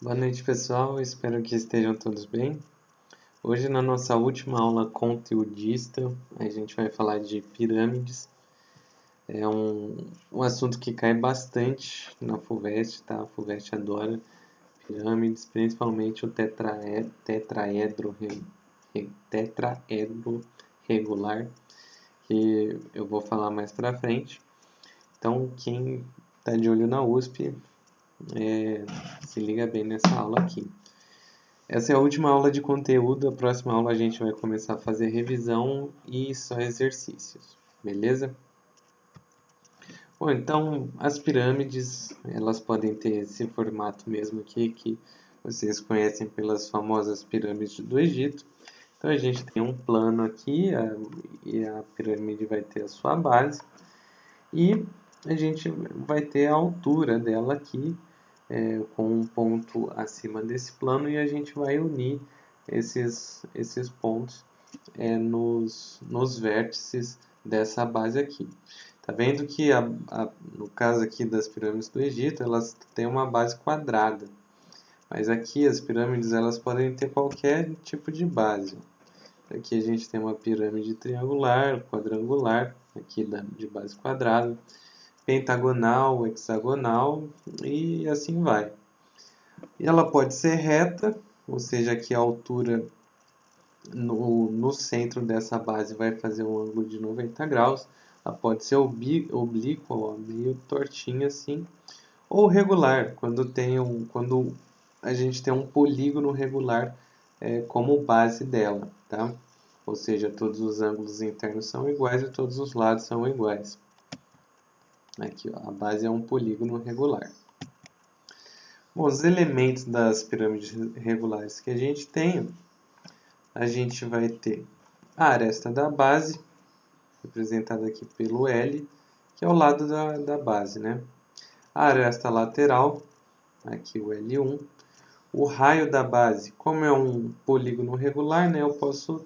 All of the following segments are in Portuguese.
Boa noite, pessoal. Espero que estejam todos bem. Hoje, na nossa última aula conteudista, a gente vai falar de pirâmides. É um assunto que cai bastante na FUVEST, tá? A FUVEST adora pirâmides, principalmente o tetraedro regular, que eu vou falar mais pra frente. Então, quem está de olho na USP, se liga bem nessa aula aqui. Essa é a última aula de conteúdo. A próxima aula a gente vai começar a fazer revisão e só exercícios, beleza? Bom, então as pirâmides, elas podem ter esse formato mesmo aqui que vocês conhecem pelas famosas pirâmides do Egito. Então a gente tem um plano aqui e a pirâmide vai ter a sua base e a gente vai ter a altura dela aqui com um ponto acima desse plano e a gente vai unir esses pontos nos vértices dessa base aqui. Tá vendo que no caso aqui das pirâmides do Egito, elas têm uma base quadrada. Mas aqui as pirâmides elas podem ter qualquer tipo de base. Aqui a gente tem uma pirâmide triangular, quadrangular, aqui de base quadrada, pentagonal, hexagonal e assim vai. E ela pode ser reta, ou seja, aqui a altura no centro dessa base vai fazer um ângulo de 90 graus. Ela pode ser oblíqua, ó, meio tortinha assim, ou regular, quando a gente tem um polígono regular como base dela, tá? Ou seja, todos os ângulos internos são iguais e todos os lados são iguais. Aqui, ó, a base é um polígono regular. Bom, os elementos das pirâmides regulares que a gente vai ter a aresta da base, representada aqui pelo L, que é o lado da base, né? A aresta lateral, aqui o L1. O raio da base, como é um polígono regular, né, eu posso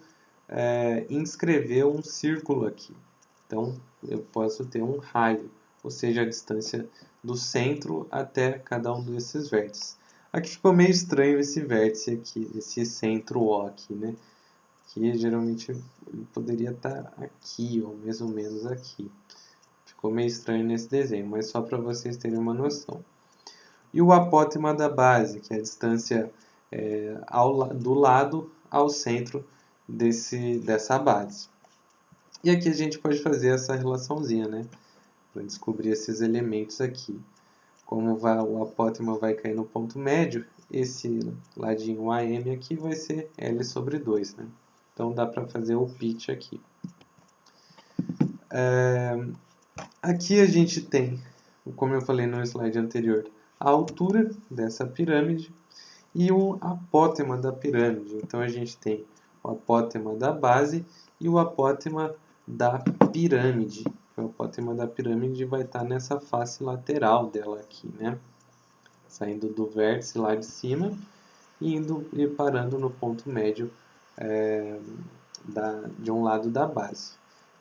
inscrever um círculo aqui. Então, eu posso ter um raio, ou seja, a distância do centro até cada um desses vértices. Aqui ficou meio estranho esse vértice aqui, esse centro O aqui, né? Que geralmente ele poderia estar aqui, ou mais ou menos aqui. Ficou meio estranho nesse desenho, mas só para vocês terem uma noção. E o apótema da base, que é a distância do lado ao centro dessa base. E aqui a gente pode fazer essa relaçãozinha, né? Para descobrir esses elementos aqui. Como o apótema vai cair no ponto médio, esse ladinho AM aqui vai ser L sobre 2, né? Então dá para fazer o pitch aqui. Aqui a gente tem, como eu falei no slide anterior, a altura dessa pirâmide e o apótema da pirâmide. Então a gente tem o apótema da base e o apótema da pirâmide. O apótema da pirâmide vai estar nessa face lateral dela aqui, né? Saindo do vértice lá de cima e parando no ponto médio de um lado da base.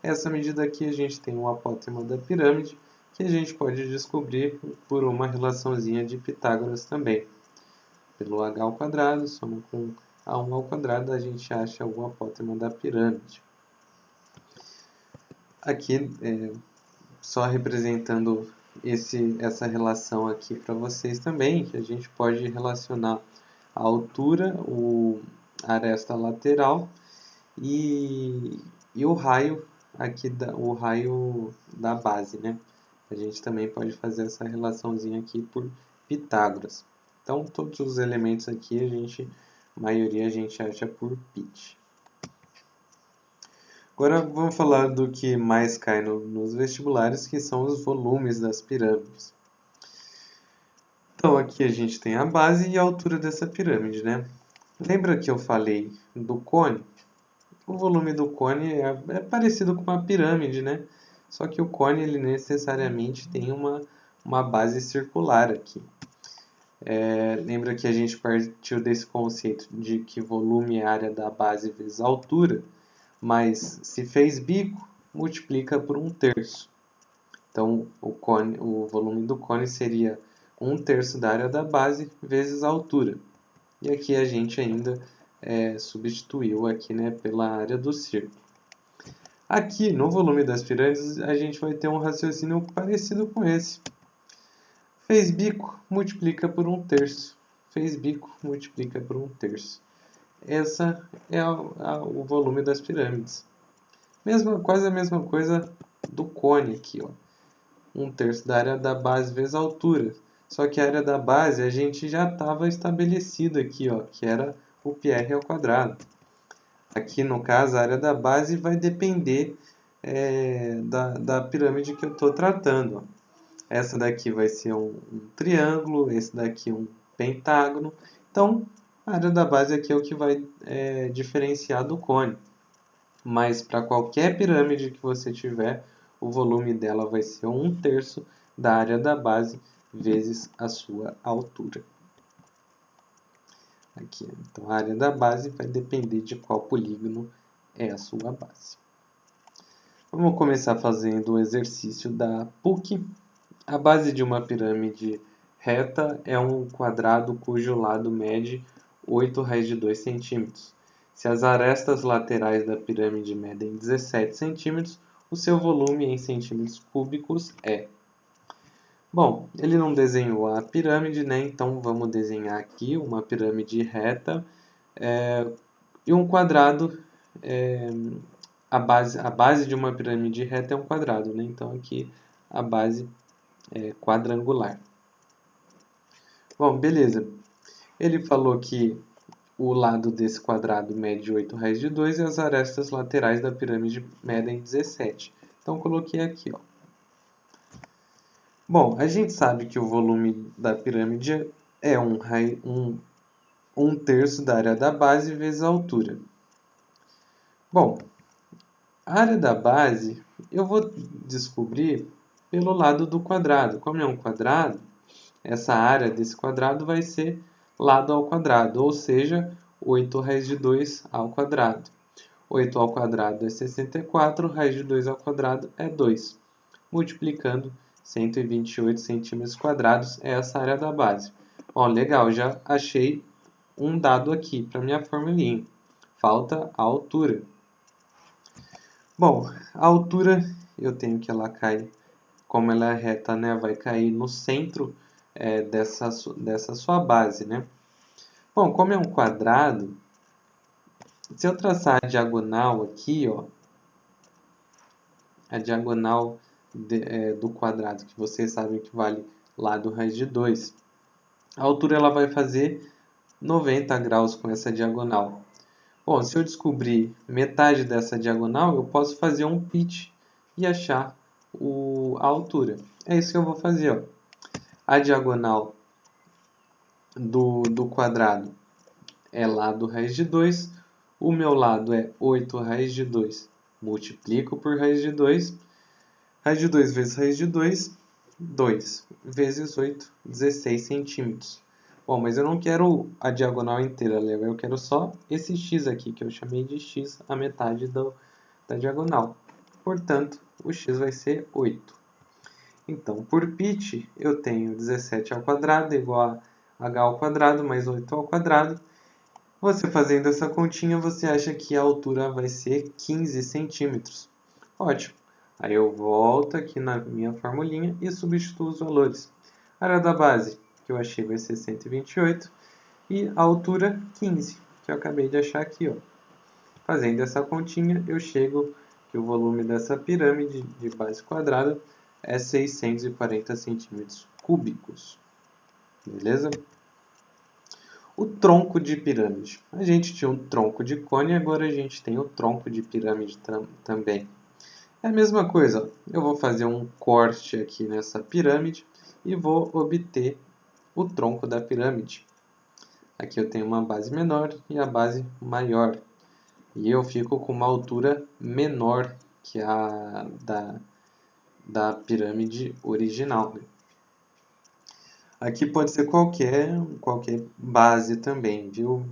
Essa medida aqui a gente tem o apótema da pirâmide, que a gente pode descobrir por uma relaçãozinha de Pitágoras também. Pelo h ao quadrado, soma com a1 ao quadrado, a gente acha o apótema da pirâmide. Aqui, só representando essa relação aqui para vocês também, que a gente pode relacionar a altura, a aresta lateral e o raio aqui o raio da base, né? A gente também pode fazer essa relaçãozinha aqui por Pitágoras. Então, todos os elementos aqui, a maioria a gente acha por pitch. Agora vamos falar do que mais cai nos vestibulares, que são os volumes das pirâmides. Então, aqui a gente tem a base e a altura dessa pirâmide, né? Lembra que eu falei do cone? O volume do cone é parecido com uma pirâmide, né? Só que o cone ele necessariamente tem uma base circular aqui. Lembra que a gente partiu desse conceito de que volume é a área da base vezes a altura, mas se fez bico, multiplica por 1/3. Então, o volume do cone seria 1/3 da área da base vezes a altura. E aqui a gente ainda substituiu aqui, né, pela área do círculo. Aqui, no volume das pirâmides, a gente vai ter um raciocínio parecido com esse. Fez bico, multiplica por 1/3. Fez bico, multiplica por 1/3. Essa é o volume das pirâmides. Quase a mesma coisa do cone aqui, ó. 1/3 da área da base vezes a altura. Só que a área da base a gente já estava estabelecido aqui, ó, que era o πr ao quadrado. Aqui, no caso, a área da base vai depender da pirâmide que eu estou tratando. Ó. Essa daqui vai ser um triângulo, esse daqui um pentágono. Então, a área da base aqui é o que vai diferenciar do cone. Mas para qualquer pirâmide que você tiver, o volume dela vai ser 1/3 da área da base vezes a sua altura. Aqui, então, a área da base vai depender de qual polígono é a sua base. Vamos começar fazendo o exercício da PUC. A base de uma pirâmide reta é um quadrado cujo lado mede 8 raiz de 2 centímetros. Se as arestas laterais da pirâmide medem 17 centímetros, o seu volume em centímetros cúbicos é... Bom, ele não desenhou a pirâmide, né? Então vamos desenhar aqui uma pirâmide reta e um quadrado. A base de uma pirâmide reta é um quadrado, né? Então aqui a base é quadrangular. Bom, beleza. Ele falou que o lado desse quadrado mede 8 raiz de 2 e as arestas laterais da pirâmide medem 17. Então coloquei aqui, ó. Bom, a gente sabe que o volume da pirâmide é 1/3 da área da base vezes a altura. Bom, a área da base eu vou descobrir pelo lado do quadrado. Como é um quadrado, essa área desse quadrado vai ser lado ao quadrado, ou seja, 8 raiz de 2 ao quadrado. 8 ao quadrado é 64, raiz de 2 ao quadrado é 2. Multiplicando 128 centímetros quadrados é essa área da base. Bom, legal, já achei um dado aqui para minha formulinha. Falta a altura. Bom, a altura eu tenho que ela cai, como ela é reta, né, vai cair no centro dessa sua base, né? Bom, como é um quadrado, se eu traçar a diagonal aqui, ó, a diagonal do quadrado, que vocês sabem que vale lado raiz de 2, a altura ela vai fazer 90 graus com essa diagonal. Bom, se eu descobrir metade dessa diagonal, eu posso fazer um pitch e achar a altura. É isso que eu vou fazer. Ó. A diagonal do quadrado é lado raiz de 2. O meu lado é 8 raiz de 2. Multiplico por raiz de 2. Raiz de 2 vezes raiz de 2, 2 vezes 8, 16 centímetros. Bom, mas eu não quero a diagonal inteira, Léo. Eu quero só esse x aqui, que eu chamei de x, a metade da diagonal. Portanto, o x vai ser 8. Então, por pitch, eu tenho 17 ao quadrado igual a h ao quadrado mais 8 ao quadrado. Você fazendo essa continha, você acha que a altura vai ser 15 centímetros. Ótimo. Aí eu volto aqui na minha formulinha e substituo os valores. A área da base, que eu achei, vai ser 128. E a altura, 15, que eu acabei de achar aqui. Ó. Fazendo essa continha, eu chego que o volume dessa pirâmide de base quadrada é 640 centímetros cúbicos. Beleza? O tronco de pirâmide. A gente tinha um tronco de cone, agora a gente tem o tronco de pirâmide também. É a mesma coisa, eu vou fazer um corte aqui nessa pirâmide e vou obter o tronco da pirâmide. Aqui eu tenho uma base menor e a base maior. E eu fico com uma altura menor que a da pirâmide original. Aqui pode ser qualquer base também, viu?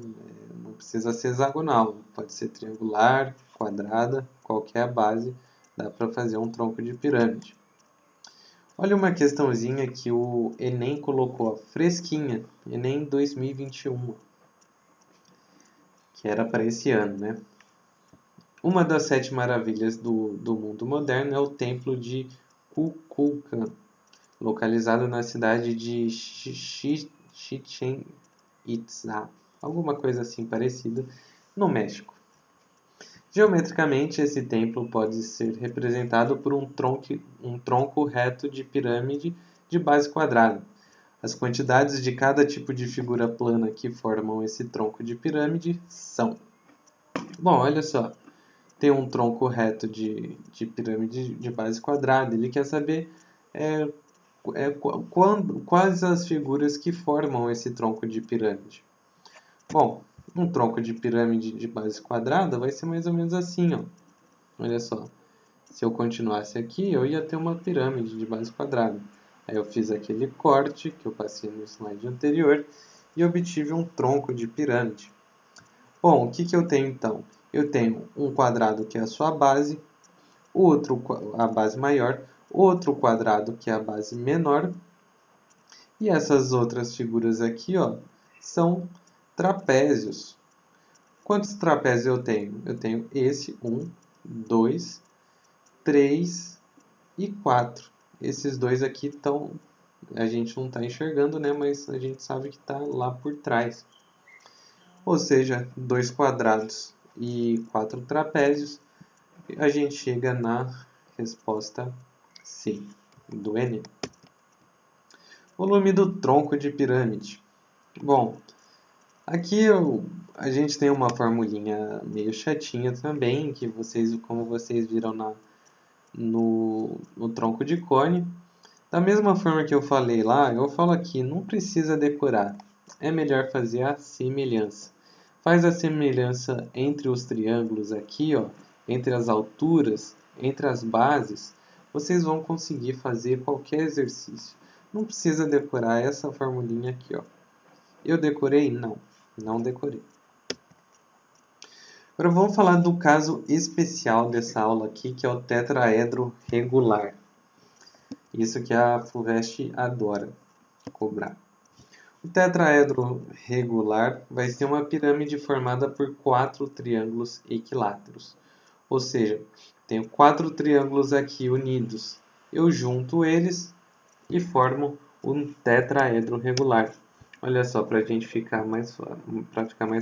Não precisa ser hexagonal, pode ser triangular, quadrada, qualquer base dá para fazer um tronco de pirâmide. Olha uma questãozinha que o Enem colocou, fresquinha, Enem 2021, que era para esse ano, né? Uma das 7 maravilhas do mundo moderno é o Templo de Kukulkan, localizado na cidade de Chichen Itza, alguma coisa assim parecida, no México. Geometricamente, esse templo pode ser representado por um tronco reto de pirâmide de base quadrada. As quantidades de cada tipo de figura plana que formam esse tronco de pirâmide são... Bom, olha só. Tem um tronco reto de pirâmide de base quadrada. Ele quer saber quais as figuras que formam esse tronco de pirâmide. Bom, um tronco de pirâmide de base quadrada vai ser mais ou menos assim, ó. Olha só. Se eu continuasse aqui, eu ia ter uma pirâmide de base quadrada. Aí eu fiz aquele corte que eu passei no slide anterior e obtive um tronco de pirâmide. Bom, o que eu tenho então? Eu tenho um quadrado que é a sua base, outro a base maior, outro quadrado que é a base menor, e essas outras figuras aqui, ó, são trapézios. Quantos trapézios eu tenho? Eu tenho esse, 1, 2, 3 e 4. Esses dois aqui estão, a gente não está enxergando, né? Mas a gente sabe que está lá por trás. Ou seja, 2 quadrados e 4 trapézios, a gente chega na resposta C, do Enem. Volume do tronco de pirâmide. Bom, aqui a gente tem uma formulinha meio chatinha também, que vocês, como vocês viram no tronco de cone. Da mesma forma que eu falei lá, eu falo aqui, não precisa decorar. É melhor fazer a semelhança. Faz a semelhança entre os triângulos aqui, ó, entre as alturas, entre as bases. Vocês vão conseguir fazer qualquer exercício. Não precisa decorar essa formulinha aqui, ó. Eu decorei? Não, não decorei. Agora vamos falar do caso especial dessa aula aqui, que é o tetraedro regular. Isso que a FUVEST adora cobrar. O tetraedro regular vai ser uma pirâmide formada por 4 triângulos equiláteros. Ou seja, tenho 4 triângulos aqui unidos. Eu junto eles e formo um tetraedro regular. Olha só, para a gente ficar mais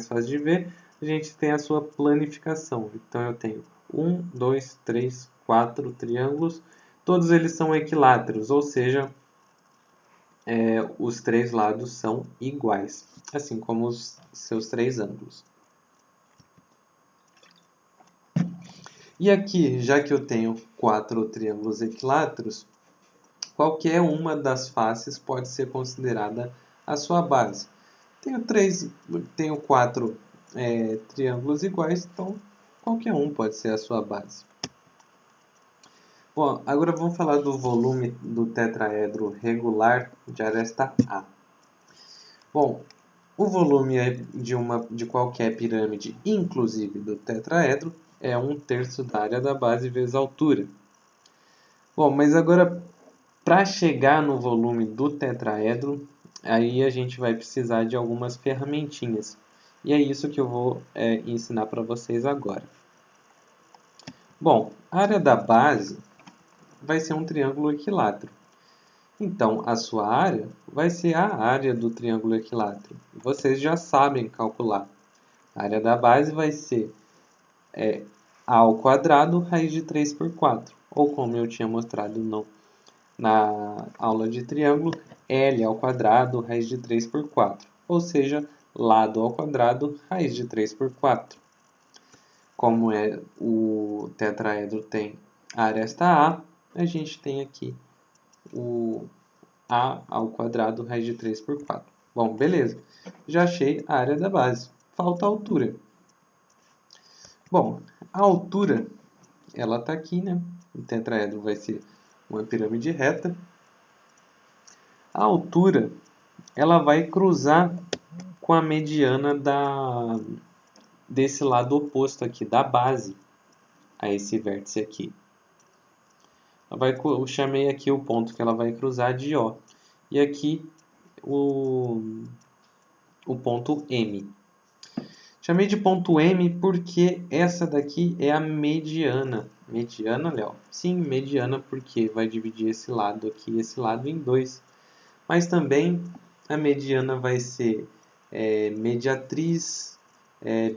fácil de ver, a gente tem a sua planificação. Então eu tenho 1, 2, 3, 4 triângulos. Todos eles são equiláteros, ou seja, os 3 lados são iguais, assim como os seus 3 ângulos. E aqui, já que eu tenho 4 triângulos equiláteros, qualquer uma das faces pode ser considerada a sua base. Tenho 4 triângulos iguais, então qualquer um pode ser a sua base. Bom, agora vamos falar do volume do tetraedro regular de aresta A. Bom, o volume de qualquer pirâmide, inclusive do tetraedro, é 1/3 da área da base vezes a altura. Bom, mas agora, para chegar no volume do tetraedro, aí a gente vai precisar de algumas ferramentinhas. E é isso que eu vou ensinar para vocês agora. Bom, a área da base vai ser um triângulo equilátero. Então, a sua área vai ser a área do triângulo equilátero. Vocês já sabem calcular. A área da base vai ser A ao quadrado raiz de 3 por 4. Ou como eu tinha mostrado na aula de triângulo, L ao quadrado raiz de 3 por 4. Ou seja, lado ao quadrado raiz de 3 por 4. Como o tetraedro tem a aresta A, a gente tem aqui o A ao quadrado raiz de 3 por 4. Bom, beleza. Já achei a área da base. Falta a altura. Bom, a altura, ela está aqui, né? O tetraedro vai ser uma pirâmide reta. A altura, ela vai cruzar com a mediana desse lado oposto aqui, da base, a esse vértice aqui. eu chamei aqui o ponto que ela vai cruzar de O. E aqui o ponto M. Chamei de ponto M porque essa daqui é a mediana. Mediana, Léo? Sim, mediana porque vai dividir esse lado aqui e esse lado em dois. Mas também a mediana vai ser mediatriz,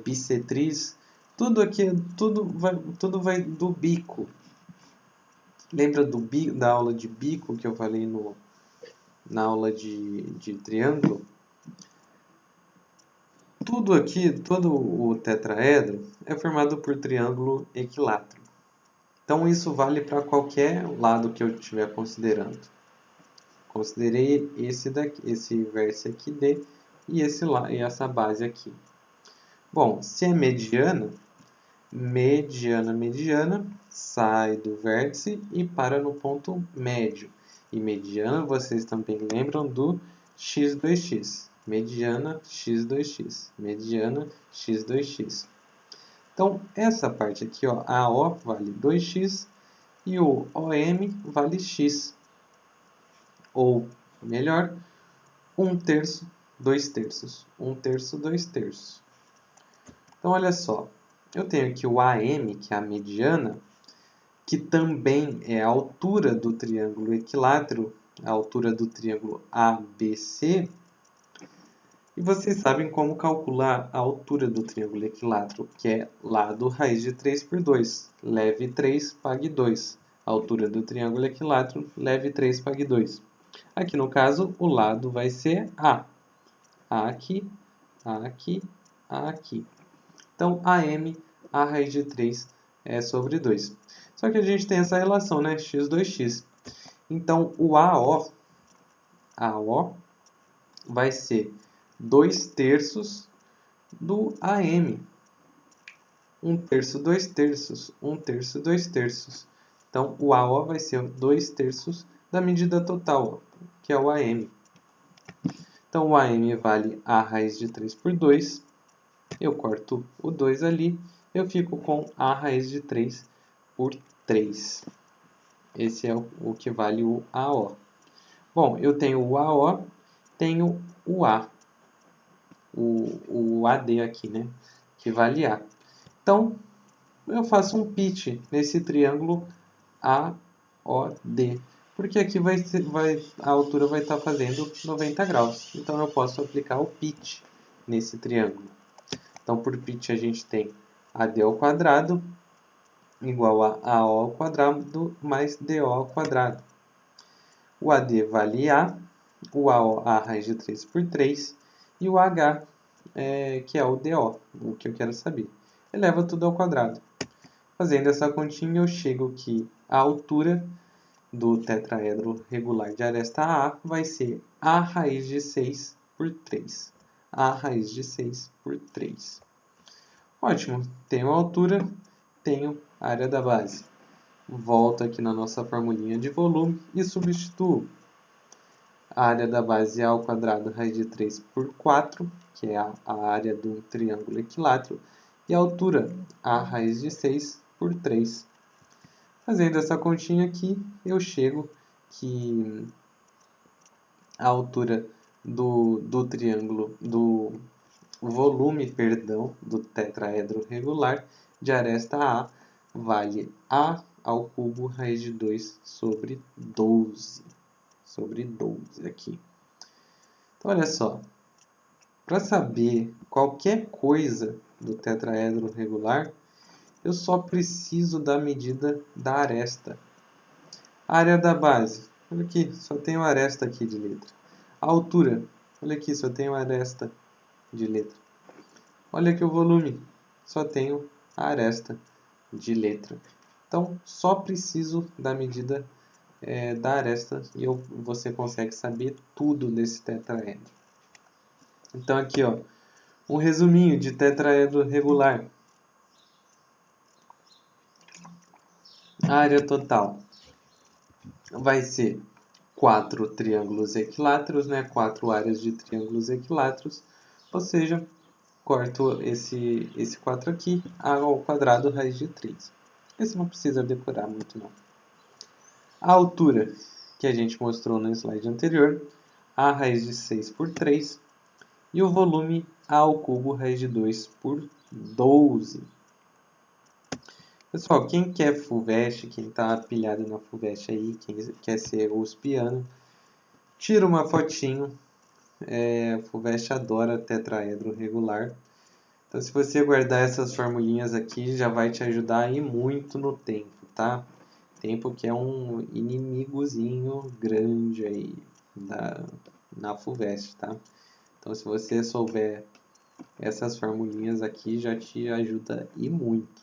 bissetriz. Tudo aqui, tudo vai do bico. Lembra da aula de bico que eu falei na aula de triângulo? Tudo aqui, todo o tetraedro é formado por triângulo equilátero. Então isso vale para qualquer lado que eu estiver considerando. Considerei esse vértice aqui D e essa base aqui. Bom, se é mediana, mediana, sai do vértice e para no ponto médio. E mediana, vocês também lembram do x2x. Mediana, x2x. Mediana, x2x. Então, essa parte aqui, ó, AO vale 2x e o OM vale x. Ou, melhor, 1/3, 2/3. 1/3, 2/3. Então, olha só. Eu tenho aqui o AM, que é a mediana, que também é a altura do triângulo equilátero, a altura do triângulo ABC. E vocês sabem como calcular a altura do triângulo equilátero, que é lado raiz de 3 por 2. Leve 3, pague 2. A altura do triângulo equilátero, leve 3, pague 2. Aqui no caso, o lado vai ser A. A aqui, A aqui, A aqui. Então, AM, A raiz de 3 é sobre 2. Só que a gente tem essa relação, né? x2x. Então, o AO vai ser 2/3 do AM. 1/3, 2/3. 1/3, 2/3. Então, o AO vai ser 2/3 da medida total, que é o AM. Então, o AM vale A raiz de 3 por 2. Eu corto o 2 ali. Eu fico com A raiz de 3 por 3. Esse é o que vale o AO. Bom, eu tenho o AO, tenho o A. O AD aqui, né? Que vale A. Então, eu faço um pitch nesse triângulo AOD. Porque aqui a altura vai estar fazendo 90 graus. Então, eu posso aplicar o pitch nesse triângulo. Então, por pitch a gente tem AD ao quadrado igual a AO ao quadrado mais DO ao quadrado. O AD vale A, o AO A raiz de 3 por 3 e o H, que é o DO, o que eu quero saber. Eleva tudo ao quadrado. Fazendo essa continha, eu chego que a altura do tetraedro regular de aresta A vai ser A raiz de 6 por 3. A raiz de 6 por 3. Ótimo, tenho a altura, tenho a área da base. Volto aqui na nossa formulinha de volume e substituo a área da base A ao quadrado raiz de 3 por 4, que é a área do triângulo equilátero, e a altura A raiz de 6 por 3. Fazendo essa continha aqui, eu chego que a altura do triângulo, do volume, perdão, do tetraedro regular de aresta A vale A ao cubo raiz de 2 sobre 12. Sobre 12 aqui. Então, olha só. Para saber qualquer coisa do tetraedro regular, eu só preciso da medida da aresta. A área da base. Olha aqui, só tenho aresta aqui de letra. A altura. Olha aqui, só tenho aresta de letra. Olha aqui o volume. Só tenho a aresta de letra. Então, só preciso da medida da aresta e você consegue saber tudo desse tetraedro. Então, aqui, ó, um resuminho de tetraedro regular. A área total vai ser 4 triângulos equiláteros, né? 4 áreas de triângulos equiláteros, ou seja, corto esse 4 aqui, A ao quadrado raiz de 3. Esse não precisa decorar muito, não. A altura que a gente mostrou no slide anterior, a raiz de 6 por 3. E o volume a ao cubo raiz de 2 por 12. Pessoal, quem quer FUVEST, quem está pilhado na FUVEST aí, quem quer ser uspiano, tira uma fotinho. FUVEST adora tetraedro regular. Então, se você guardar essas formulinhas aqui, já vai te ajudar aí muito no tempo, tá? Tempo que é um inimigozinho grande aí na FUVEST, tá? Então, se você souber essas formulinhas aqui, já te ajuda e muito.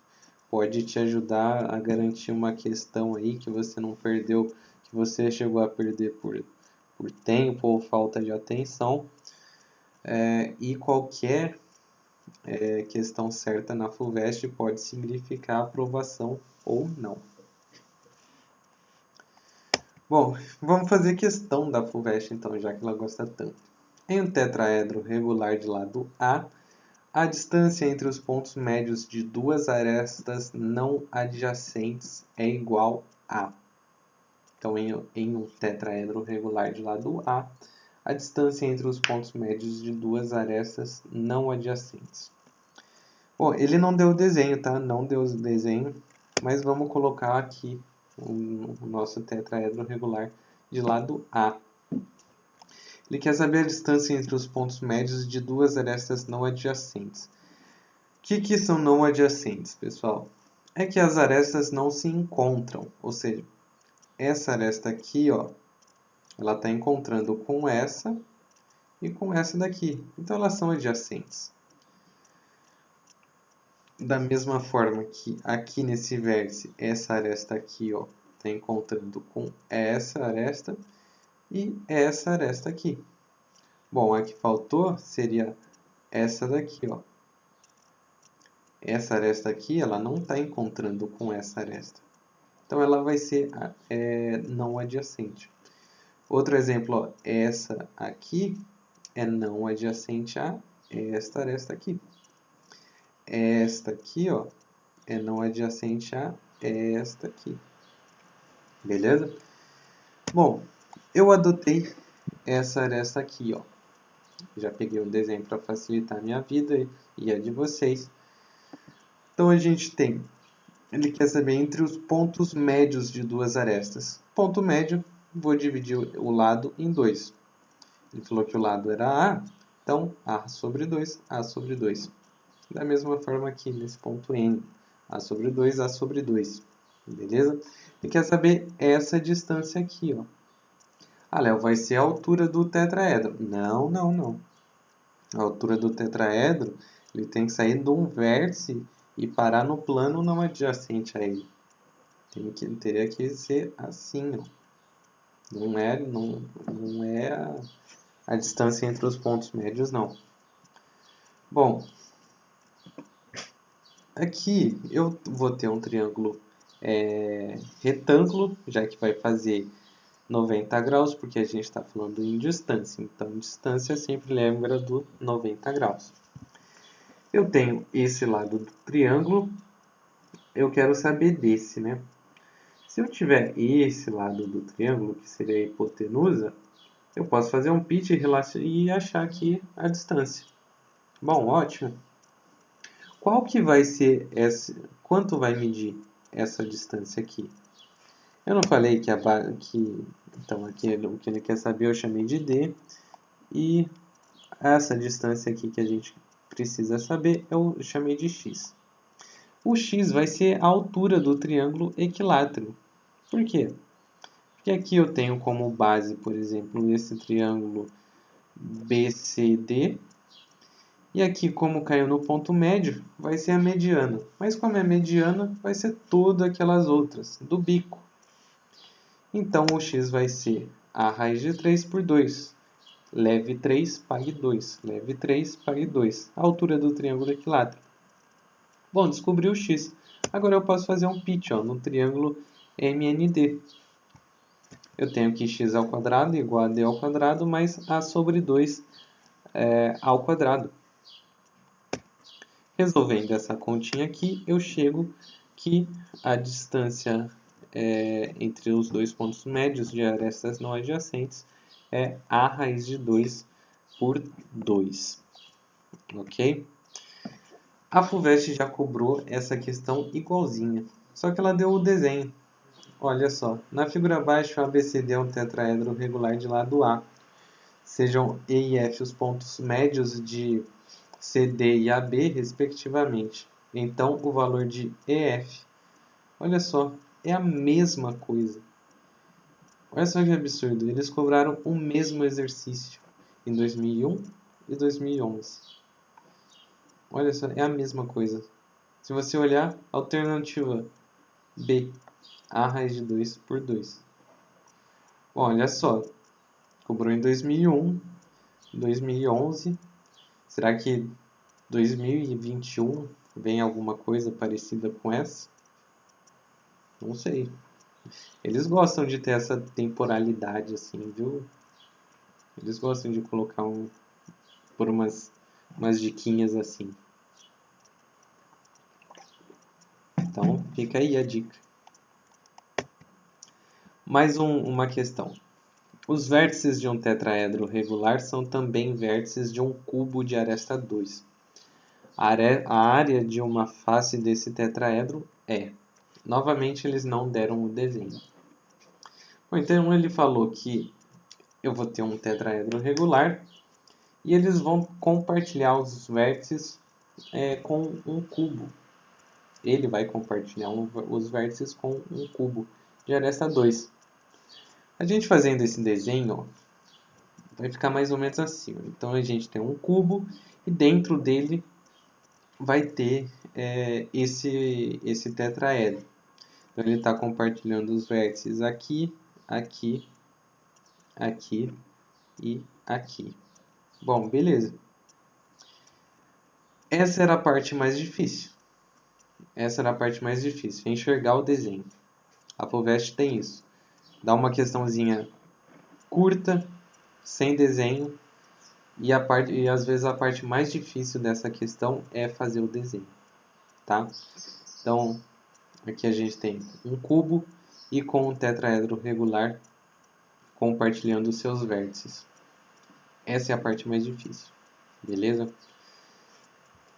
Pode te ajudar a garantir uma questão aí que você não perdeu, que você chegou a perder por tempo ou falta de atenção. E qualquer questão certa na FUVEST pode significar aprovação ou não. Bom, vamos fazer questão da FUVEST então, já que ela gosta tanto. Em um tetraedro regular de lado A distância entre os pontos médios de duas arestas não adjacentes é igual a. Então, em um tetraedro regular de lado a distância entre os pontos médios de duas arestas não adjacentes. Bom, ele não deu o desenho, tá? Não deu o desenho, mas vamos colocar aqui o nosso tetraedro regular de lado A. Ele quer saber a distância entre os pontos médios de duas arestas não adjacentes. O que são não adjacentes, pessoal? É que as arestas não se encontram, ou seja, essa aresta aqui, ó, ela está encontrando com essa e com essa daqui. Então, elas são adjacentes. Da mesma forma que aqui nesse vértice, essa aresta aqui, ó, está encontrando com essa aresta e essa aresta aqui. Bom, a que faltou seria essa daqui, ó. Essa aresta aqui, ela não está encontrando com essa aresta. Então, ela vai ser não adjacente. Outro exemplo, ó, essa aqui é não adjacente a esta aresta aqui. Esta aqui, ó, é não adjacente a esta aqui. Beleza? Bom, eu adotei essa aresta aqui, ó. Já peguei o desenho para facilitar a minha vida e a de vocês. Então, a gente tem, ele quer saber entre os pontos médios de duas arestas. Ponto médio, vou dividir o lado em 2. Ele falou que o lado era A, então A sobre 2, A sobre 2. Da mesma forma aqui nesse ponto N, A sobre 2, A sobre 2. Beleza? Ele quer saber essa distância aqui, ó. Ah, Léo, vai ser a altura do tetraedro. Não, não, não. A altura do tetraedro, ele tem que sair de um vértice e parar no plano não adjacente a ele. Teria que ser assim, ó. Não é a distância entre os pontos médios, não. Bom, aqui eu vou ter um triângulo retângulo, já que vai fazer 90 graus, porque a gente está falando em distância. Então, distância sempre lembra do 90 graus. Eu tenho esse lado do triângulo, eu quero saber desse, né? Se eu tiver esse lado do triângulo, que seria a hipotenusa, eu posso fazer um pitch e achar aqui a distância. Bom, ótimo. Qual que vai ser quanto vai medir essa distância aqui? Eu não falei então aqui o que ele quer saber eu chamei de D, e essa distância aqui que a gente precisa saber eu chamei de X. O X vai ser a altura do triângulo equilátero. Por quê? Porque aqui eu tenho como base, por exemplo, esse triângulo BCD. E aqui, como caiu no ponto médio, vai ser a mediana. Mas como é mediana, vai ser todas aquelas outras, do bico. Então, o x vai ser a raiz de 3 por 2. Leve 3, pague 2. Leve 3, pague 2. A altura do triângulo equilátero. Bom, descobri o x. Agora eu posso fazer um pitch no triângulo MND. Eu tenho que x ao quadrado igual a d ao quadrado mais a sobre 2 ao quadrado. Resolvendo essa continha aqui, eu chego que a distância entre os dois pontos médios de arestas não adjacentes é a raiz de 2 por 2. Ok? A FUVEST já cobrou essa questão igualzinha, só que ela deu o desenho. Olha só, na figura abaixo, o ABCD é um tetraedro regular de lado A. Sejam E e F os pontos médios de CD e AB, respectivamente. Então, o valor de EF, olha só, é a mesma coisa. Olha só que absurdo, eles cobraram o mesmo exercício em 2001 e 2011. Olha só, é a mesma coisa. Se você olhar, alternativa B, a raiz de 2 por 2. Bom, olha só, cobrou em 2001, 2011. Será que 2021 vem alguma coisa parecida com essa? Não sei. Eles gostam de ter essa temporalidade assim, viu? Eles gostam de colocar por umas diquinhas assim. Então, fica aí a dica. Mais uma questão. Os vértices de um tetraedro regular são também vértices de um cubo de aresta 2. A área de uma face desse tetraedro é. Novamente, eles não deram o desenho. Bom, então, ele falou que eu vou ter um tetraedro regular e eles vão compartilhar os vértices com um cubo. Ele vai compartilhar os vértices com um cubo de aresta 2. A gente fazendo esse desenho, ó, vai ficar mais ou menos assim. Então a gente tem um cubo e dentro dele vai ter esse tetraedro. Então ele está compartilhando os vértices aqui, aqui, aqui e aqui. Bom, beleza. Essa era a parte mais difícil. Enxergar o desenho. A FUVEST tem isso. Dá uma questãozinha curta, sem desenho, e às vezes a parte mais difícil dessa questão é fazer o desenho, tá? Então, aqui a gente tem um cubo e com um tetraedro regular compartilhando os seus vértices. Essa é a parte mais difícil, beleza?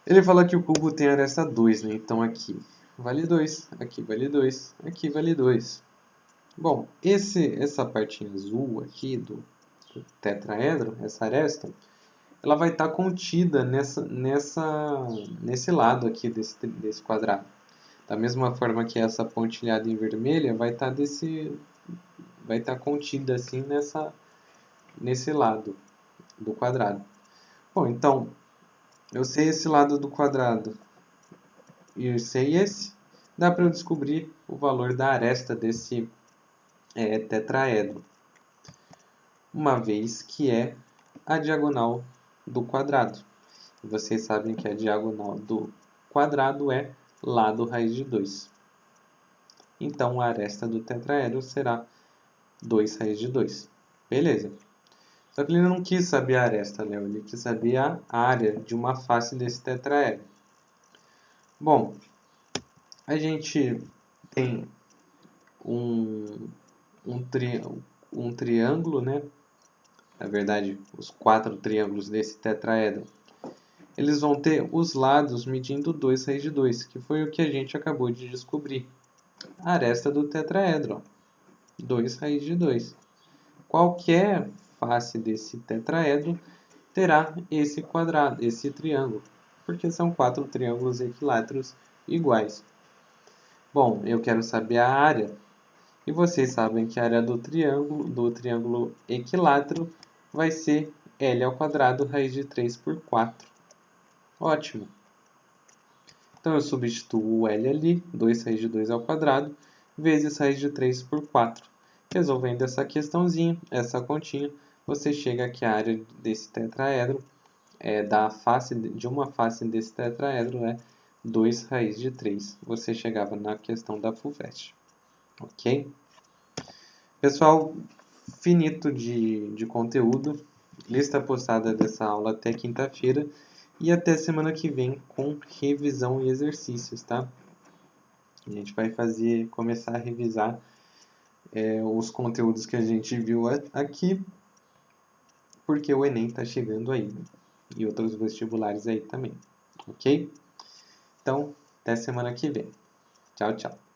Ele fala que o cubo tem aresta 2, né? Então aqui vale 2, aqui vale 2, aqui vale 2. Bom, essa partinha azul aqui do tetraedro, essa aresta, ela vai estar contida nesse lado aqui desse quadrado. Da mesma forma que essa pontilhada em vermelha vai estar contida assim nesse lado do quadrado. Bom, então, eu sei esse lado do quadrado e eu sei esse, dá para eu descobrir o valor da aresta desse tetraedro, uma vez que é a diagonal do quadrado. E vocês sabem que a diagonal do quadrado é lado raiz de 2. Então, a aresta do tetraedro será 2 raiz de 2. Beleza. Só que ele não quis saber a aresta, né? Ele quis saber a área de uma face desse tetraedro. Bom, a gente tem um triângulo, né? Na verdade, os 4 triângulos desse tetraedro, eles vão ter os lados medindo 2 raiz de 2, que foi o que a gente acabou de descobrir. A aresta do tetraedro, ó, 2 raiz de 2. Qualquer face desse tetraedro terá esse quadrado, esse triângulo, porque são 4 triângulos equiláteros iguais. Bom, eu quero saber a área, e vocês sabem que a área do triângulo equilátero vai ser L ao quadrado raiz de 3 por 4. Ótimo! Então eu substituo o L ali, 2 raiz de 2 ao quadrado, vezes raiz de 3 por 4. Resolvendo essa questãozinha, essa continha, você chega que a área desse tetraedro, de uma face desse tetraedro, é 2 raiz de 3. Você chegava na questão da FUVEST. Ok? Pessoal, finito de conteúdo. Lista postada dessa aula até quinta-feira. E até semana que vem com revisão e exercícios, tá? A gente vai começar a revisar os conteúdos que a gente viu aqui, porque o Enem está chegando aí, né? E outros vestibulares aí também, ok? Então, até semana que vem. Tchau, tchau.